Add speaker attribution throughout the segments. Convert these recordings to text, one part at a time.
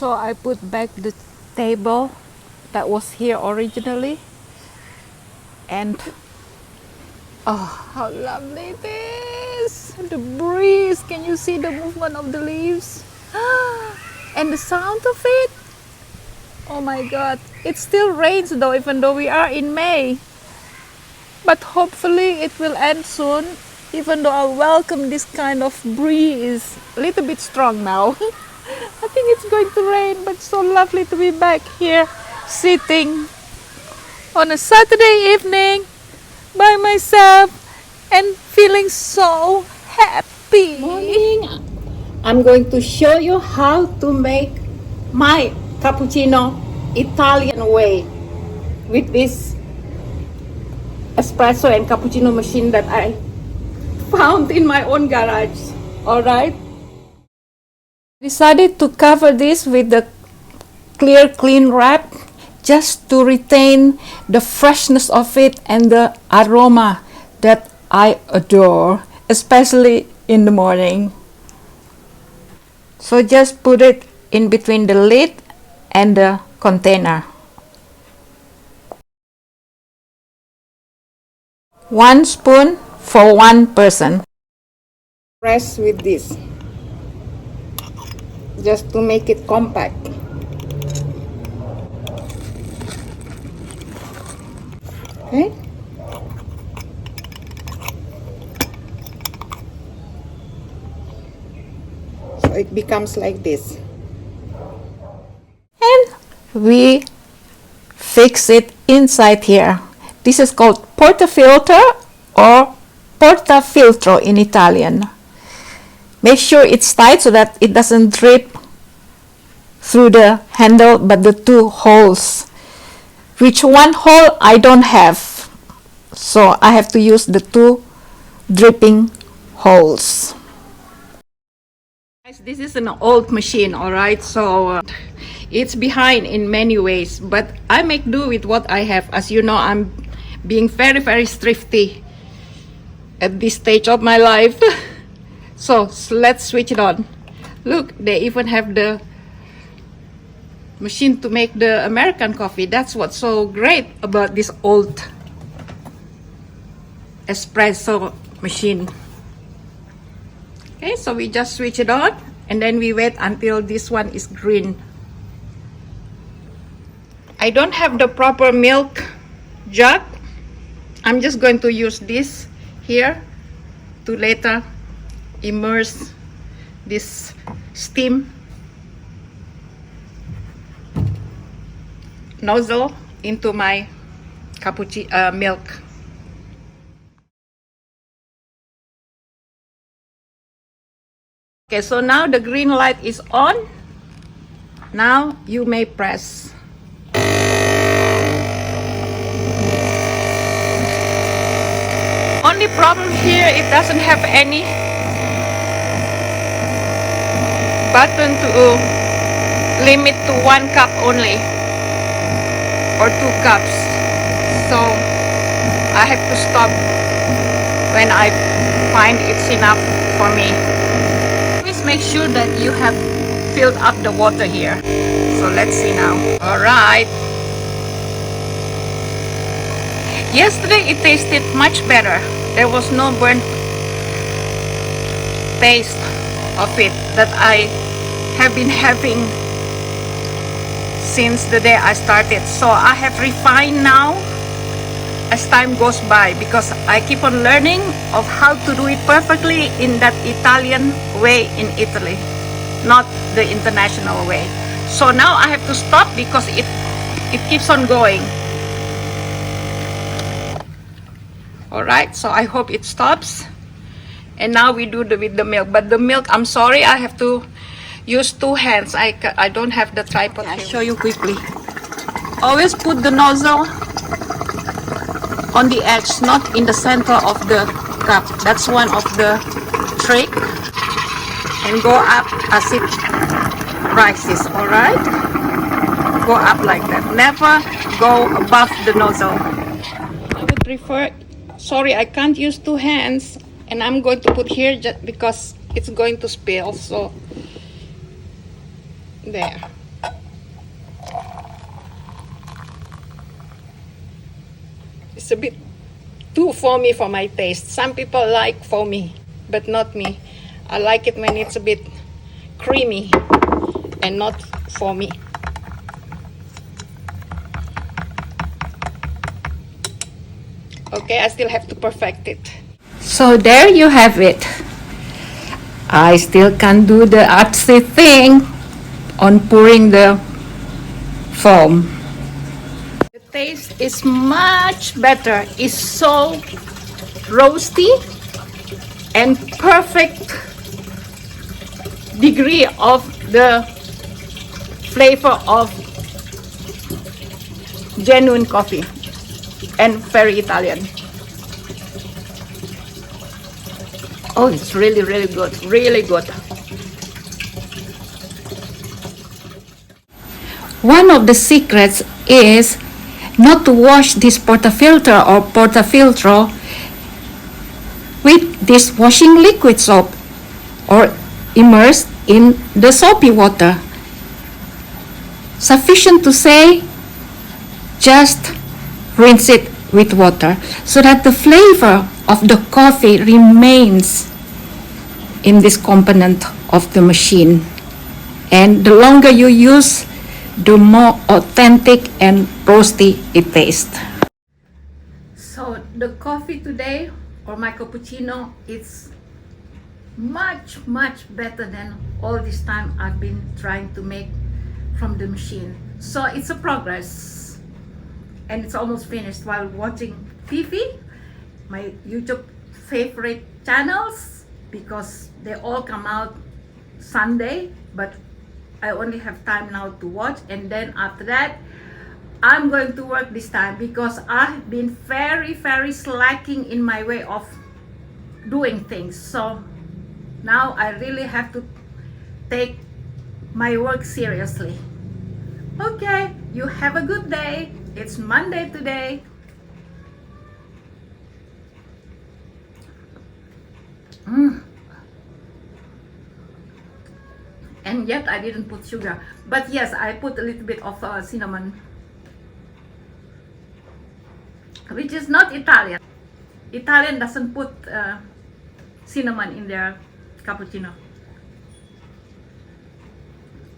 Speaker 1: So I put back the table that was here originally, and oh, how lovely it is! The breeze, can you see the movement of the leaves? And the sound of it. Oh my god, it still rains though, even though we are in May. But hopefully it will end soon, even though I welcome this kind of breeze. A little bit strong now. I think it's going to rain, but it's so lovely to be back here sitting on a Saturday evening by myself and feeling so happy.
Speaker 2: Morning. I'm going to show you how to make my cappuccino Italian way with this espresso and cappuccino machine that I found in my own garage. Alright?
Speaker 1: Decided to cover this with the clear clean wrap just to retain the freshness of it and the aroma that I adore, especially in the morning. So just put it in between the lid and the container. 1 spoon for 1 person.
Speaker 2: Press with this just to make it compact. Okay? So it becomes like this.
Speaker 1: And we fix it inside here. This is called portafilter or portafiltro in Italian. Make sure it's tight so that it doesn't drip through the handle, but the 2 holes, which 1 hole I don't have, so I have to use the 2 dripping holes. This is an old machine, alright, so it's behind in many ways, but I make do with what I have. As you know, I'm being very thrifty at this stage of my life. So let's switch it on. Look, they even have the machine to make the American coffee. That's what's so great about this old espresso machine. Okay, so we just switch it on and then we wait until this one is green. I don't have the proper milk jug. I'm just going to use this here to later immerse this steam nozzle into my cappuccino milk. Okay, so now the green light is on. Now you may press. Only problem here, it doesn't have any button to limit to 1 cup only or 2 cups, so I have to stop when I find it's enough for me. Please make sure that you have filled up the water here. So let's see now. Alright, yesterday it tasted much better. There was no burnt taste of it that I have been having since the day I started. So I have refined now as time goes by, because I keep on learning of how to do it perfectly in that Italian way in Italy, not the international way. So now I have to stop because it keeps on going. Alright, so I hope it stops. And now we do with the milk. But the milk, I'm sorry, I have to use 2 hands. I don't have the tripod. I'll show you quickly. Always put the nozzle on the edge, not in the center of the cup. That's one of the trick. And go up as it rises, alright? Go up like that. Never go above the nozzle. I would prefer, sorry, I can't use 2 hands, and I'm going to put here just because it's going to spill. So there.
Speaker 2: It's a bit too foamy for my taste. Some people like foamy, but not me. I like it when it's a bit creamy and not foamy. Okay, I still have to perfect it. So there you have it. I still can't do the artsy thing on pouring the foam. The taste is much better. It's so roasty and perfect degree of the flavor of genuine coffee and very Italian. Oh, it's really, really good, really good. One of the secrets is not to wash this portafilter or portafiltro with dishwashing liquid soap or immersed in the soapy water. Sufficient to say, just rinse it with water so that the flavor of the coffee remains in this component of the machine. And the longer you use, the more authentic and roasty it tastes. So the coffee today, or my cappuccino, it's much better than all this time I've been trying to make from the machine. So it's a progress, and it's almost finished while watching TV, my YouTube favorite channels, because they all come out Sunday, but I only have time now to watch, and then after that I'm going to work this time because I've been very slacking in my way of doing things. So now I really have to take my work seriously. Okay, you have a good day. It's Monday today. And yet I didn't put sugar, but yes, I put a little bit of cinnamon, which is not Italian. Italian doesn't put cinnamon in their cappuccino.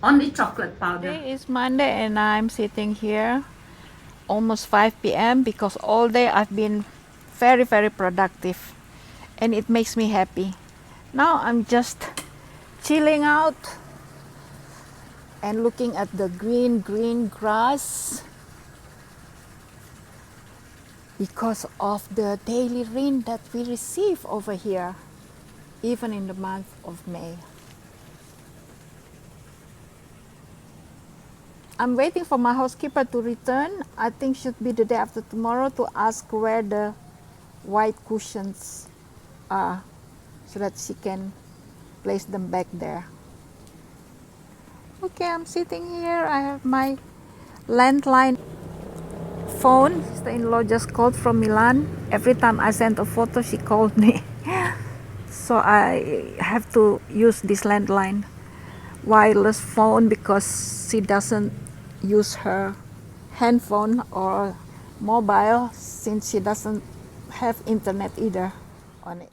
Speaker 2: Only chocolate powder.
Speaker 1: Today is Monday and I'm sitting here almost 5 p.m. because all day I've been very productive, and it makes me happy. Now I'm just chilling out and looking at the green grass because of the daily rain that we receive over here, even in the month of May. I'm waiting for my housekeeper to return. I think should be the day after tomorrow, to ask where the white cushions are so that she can place them back there. Okay, I'm sitting here. I have my landline phone. Sister-in-law just called from Milan. Every time I send a photo, she called me. So I have to use this landline wireless phone because she doesn't use her handphone or mobile since she doesn't have internet either on it.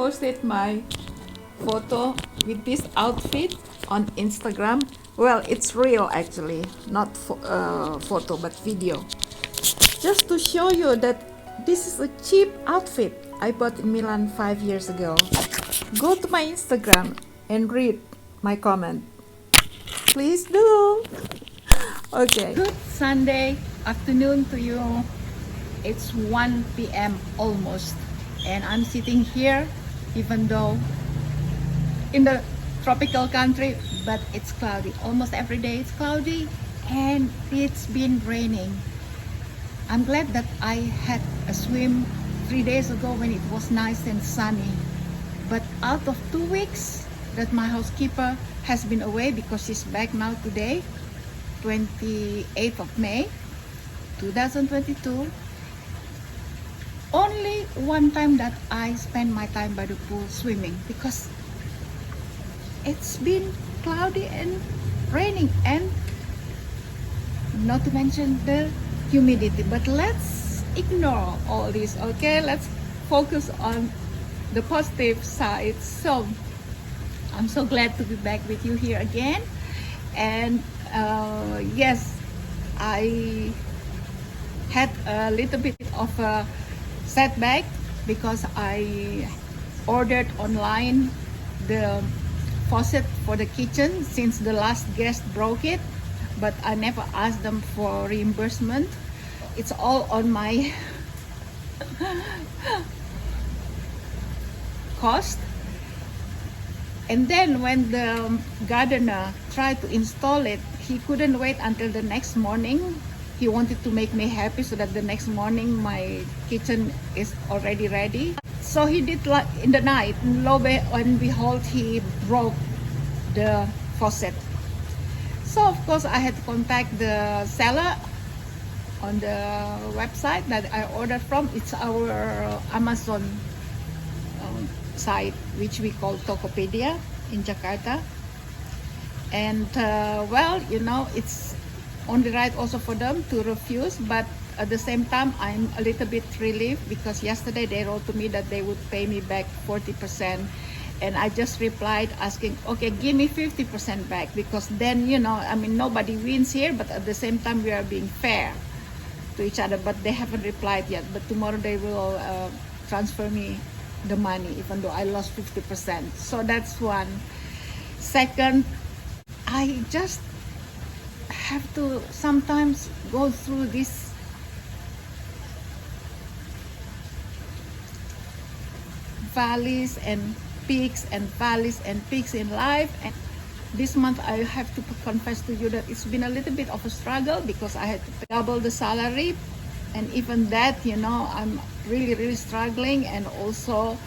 Speaker 1: posted my photo with this outfit on Instagram. Well, it's real actually, not photo but video. Just to show you that this is a cheap outfit I bought in Milan 5 years ago. Go to my Instagram and read my comment. Please do. Okay. Good Sunday afternoon to you. It's 1 p.m. almost, and I'm sitting here even though in the tropical country, but it's cloudy. Almost every day it's cloudy and it's been raining. I'm glad that I had a swim 3 days ago when it was nice and sunny. But out of 2 weeks that my housekeeper has been away, because she's back now today, 28th of May 2022, only one time that I spend my time by the pool swimming, because it's been cloudy and raining, and not to mention the humidity. But let's ignore all this, okay? Let's focus on the positive side. So I'm so glad to be back with you here again. And yes, I had a little bit of a setback because I ordered online the faucet for the kitchen since the last guest broke it, but I never asked them for reimbursement. It's all on my cost. And then when the gardener tried to install it, he couldn't wait until the next morning. He wanted to make me happy so that the next morning my kitchen is already ready. So he did like in the night, lo and behold, he broke the faucet. So of course I had to contact the seller on the website that I ordered from. It's our Amazon site, which we call Tokopedia in Jakarta. And well, you know, it's only right also for them to refuse, but at the same time I'm a little bit relieved because yesterday they wrote to me that they would pay me back 40%, and I just replied asking, okay, give me 50% back, because then, you know, I mean, nobody wins here, but at the same time we are being fair to each other. But they haven't replied yet, but tomorrow they will transfer me the money even though I lost 50%. So that's one. Second, I just have to sometimes go through this valleys and peaks and valleys and peaks in life. And this month I have to confess to you that it's been a little bit of a struggle because I had to double the salary, and even that, you know, I'm really struggling, and also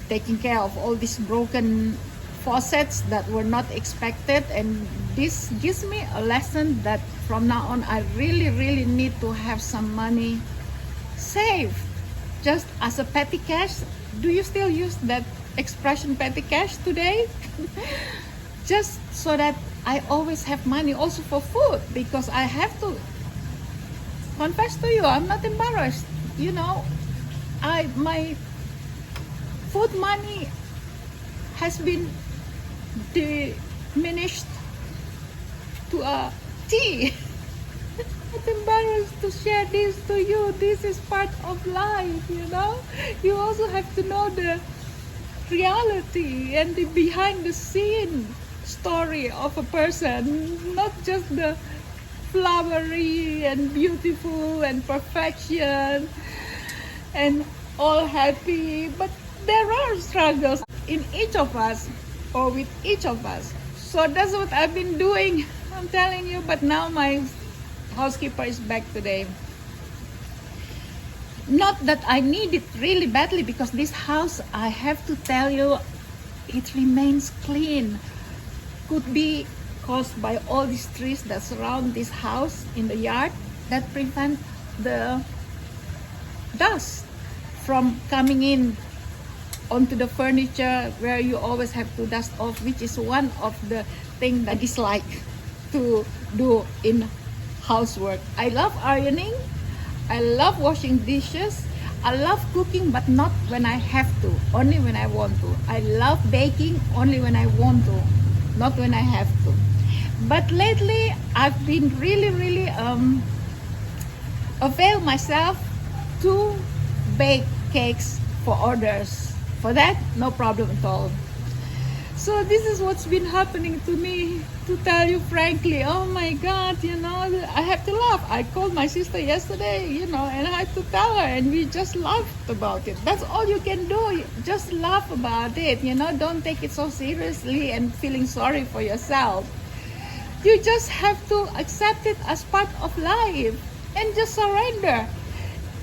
Speaker 1: taking care of all these broken faucets that were not expected. And this gives me a lesson that from now on I really need to have some money saved just as a petty cash. Do you still use that expression, petty cash, today? Just so that I always have money also for food, because I have to confess to you, I'm not embarrassed, you know, my food money has been diminished to a T. I'm not embarrassed to share this to you. This is part of life, you know. You also have to know the reality and the behind the scene story of a person, not just the flowery and beautiful and perfection and all happy, but there are struggles in each of us or with each of us. So that's what I've been doing, I'm telling you. But now my housekeeper is back today. Not that I need it really badly, because this house, I have to tell you, it remains clean. Could be caused by all these trees that surround this house in the yard that prevent the dust from coming in onto the furniture, where you always have to dust off, which is one of the things I dislike to do in housework. I love ironing, I love washing dishes, I love cooking, but not when I have to, only when I want to. I love baking only when I want to, not when I have to. But lately, I've been really avail myself to bake cakes for orders. For that, no problem at all. So this is what's been happening to me, to tell you frankly. Oh my God, I have to laugh. I called my sister yesterday, and I had to tell her, and we just laughed about it. That's all you can do. Just laugh about it, don't take it so seriously and feeling sorry for yourself. You just have to accept it as part of life and just surrender.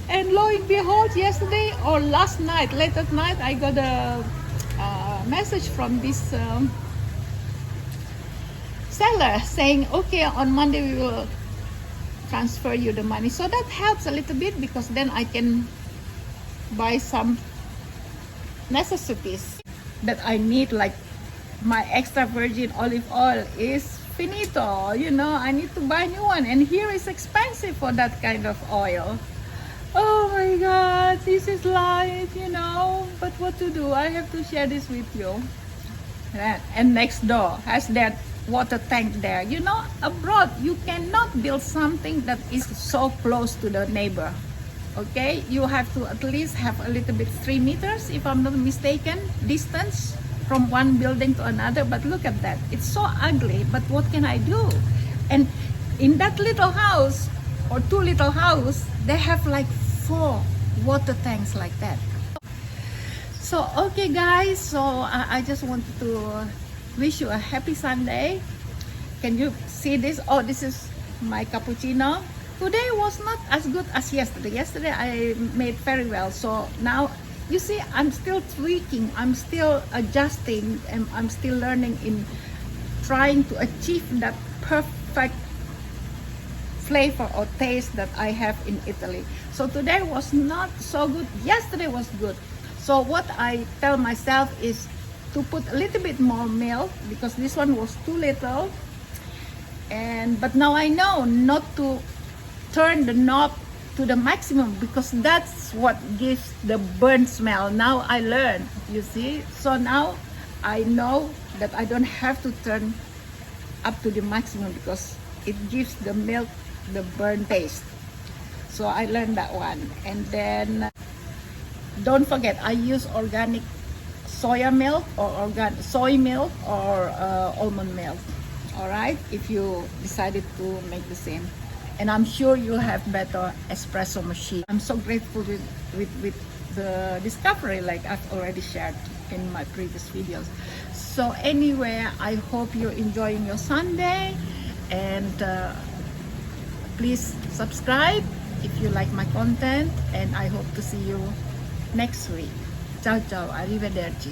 Speaker 1: And lo and behold, yesterday or last night, late at night, I got a message from this seller saying, okay, on Monday we will transfer you the money. So that helps a little bit, because then I can buy some necessities that I need, like my extra virgin olive oil is finito, I need to buy a new one, and here is expensive for that kind of oil. Oh my God, this is life, but what to do? I have to share this with you. And next door has that water tank there. Abroad, you cannot build something that is so close to the neighbor. Okay, you have to at least have a little bit 3 meters, if I'm not mistaken, distance from one building to another. But look at that, it's so ugly, but what can I do? And in that little house, or 2 little house, they have like 4 water tanks like that. So okay guys, so I just wanted to wish you a happy Sunday. Can you see this? Oh, this is my cappuccino. Today was not as good as yesterday. Yesterday I made very well. So now you see, I'm still tweaking, I'm still adjusting, and I'm still learning in trying to achieve that perfect flavor or taste that I have in Italy. So today was not so good. Yesterday was good. So what I tell myself is to put a little bit more milk, because this one was too little. But now I know not to turn the knob to the maximum, because that's what gives the burnt smell. Now I learned, you see. So now I know that I don't have to turn up to the maximum, because it gives the milk the burnt taste. So I learned that one. And then don't forget, I use organic soya milk or soy milk or almond milk. All right, if you decided to make the same. And I'm sure you have better espresso machine. I'm so grateful with the discovery, like I've already shared in my previous videos. So anyway, I hope you're enjoying your Sunday, and please subscribe if you like my content, and I hope to see you next week. Ciao ciao, arrivederci.